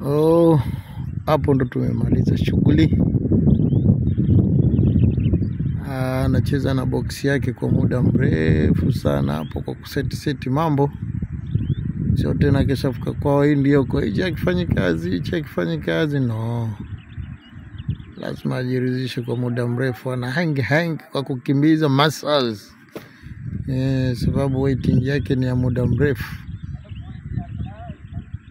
Oh, hapo ndo tumemaliza shughuli. Anacheza na box yake kwa muda mrefu sana hapo kwa kuseti mambo. Sio tena kesha fika kwa hii ndio kwa hicho akifanya kazi no. Lazima ajiridhishe kwa muda mrefu, ana hang kwa kukimbiza muscles. Sababu waiting yake ni ya muda mrefu.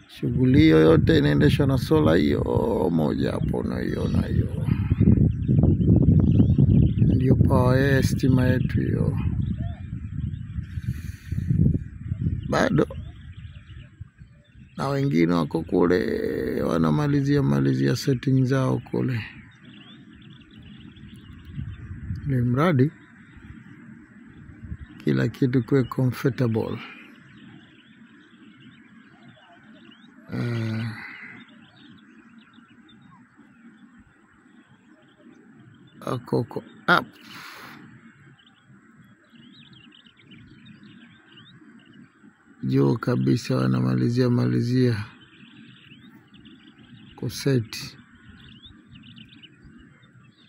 Shughuli yote inaendeshwa na sola hiyo moja hapo unaiona hiyo. Ndio power stima yetu hiyo. Bado na wengine wako kule wanamalizia setting zao kule. Ni mradi kila kitu kuwe comfortable. Akoko up. Juu kabisa wanamalizia kuseti.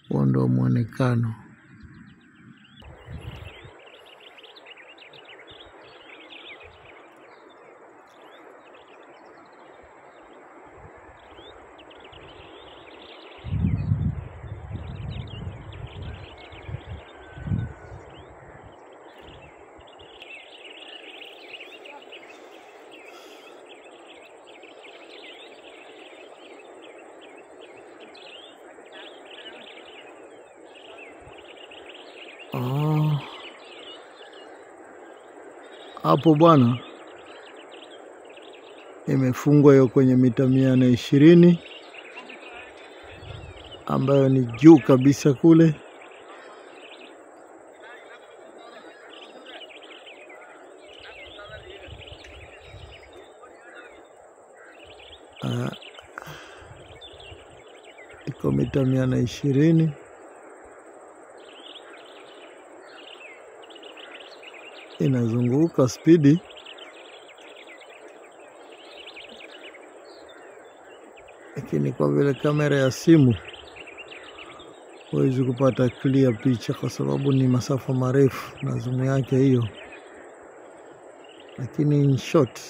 Huo ndo muonekano. Hapo bwana imefungwa hiyo kwenye mita 120 ambayo ni juu kabisa kule. Iko mita 120. Inazunguka spidi lakini kwa vile kamera ya simu huwezi kupata clear picha kwa sababu ni masafa marefu na zoom yake hiyo, lakini in short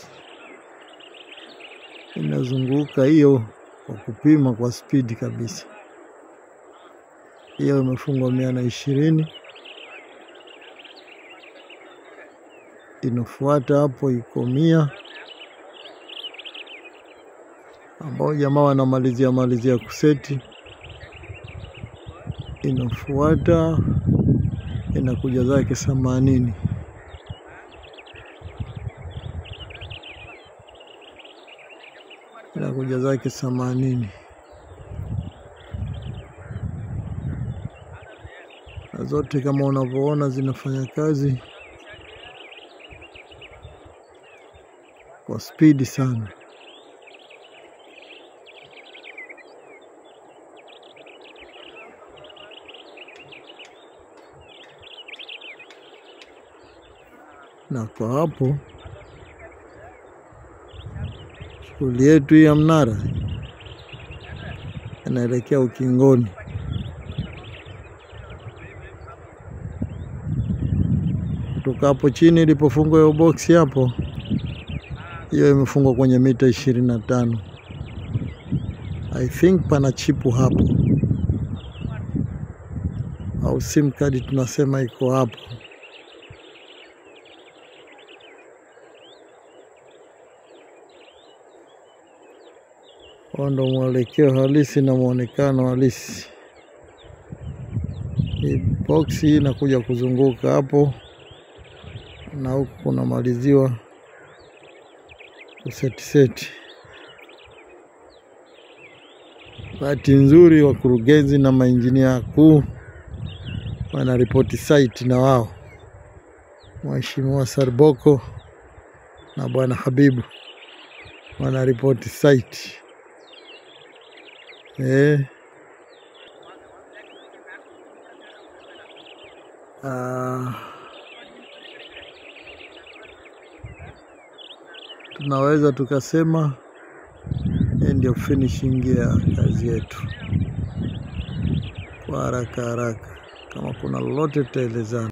inazunguka hiyo kwa kupima kwa spidi kabisa. Hiyo imefungwa 120. Inafuata hapo iko 100 ambao jamaa wanamalizia kuseti. Inafuata inakuja zake 80. Inakuja zake 80. Na zote kama unavyoona zinafanya kazi kwa spidi sana. Na kwa hapo shughuli yetu ya mnara inaelekea ukingoni. Kutoka hapo chini ilipofungwa hiyo box hapo, hiyo imefungwa kwenye mita 25. I think pana chipu hapo au sim card tunasema iko hapo. Ndo mwelekeo halisi na muonekano halisi. Hii box inakuja kuzunguka hapo na huku kunamaliziwa kuseti. Bahati nzuri wakurugenzi na mainjinia kuu wanaripoti site na wao. Mheshimiwa Sarboko na Bwana Habibu wanaripoti site. Tunaweza tukasema ndio finishing ya kazi yetu. Kwa haraka haraka, kama kuna lolote tutaelezana.